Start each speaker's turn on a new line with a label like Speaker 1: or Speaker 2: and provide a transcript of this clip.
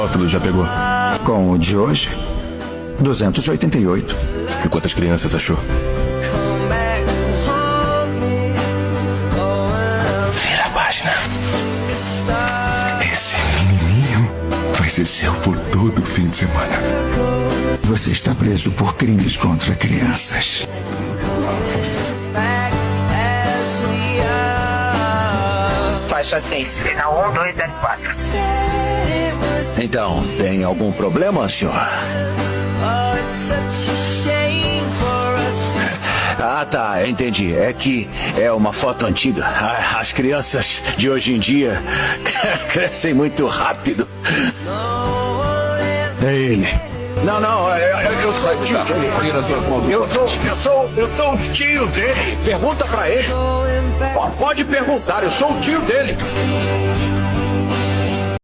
Speaker 1: Pedófilo já pegou.
Speaker 2: Com o de hoje, 288.
Speaker 1: E quantas crianças achou?
Speaker 3: Vira a página. Esse menininho vai ser seu por todo o fim de semana.
Speaker 2: Você está preso por crimes contra crianças.
Speaker 4: Faixa 6, final 1204.
Speaker 5: Então, tem algum problema, senhor? Ah, tá, entendi. É que é uma foto antiga. As crianças de hoje em dia crescem muito rápido.
Speaker 2: É ele.
Speaker 5: Não, eu sou o tio dele. Eu sou o tio dele. Pergunta pra ele. Pode perguntar, eu sou o tio dele.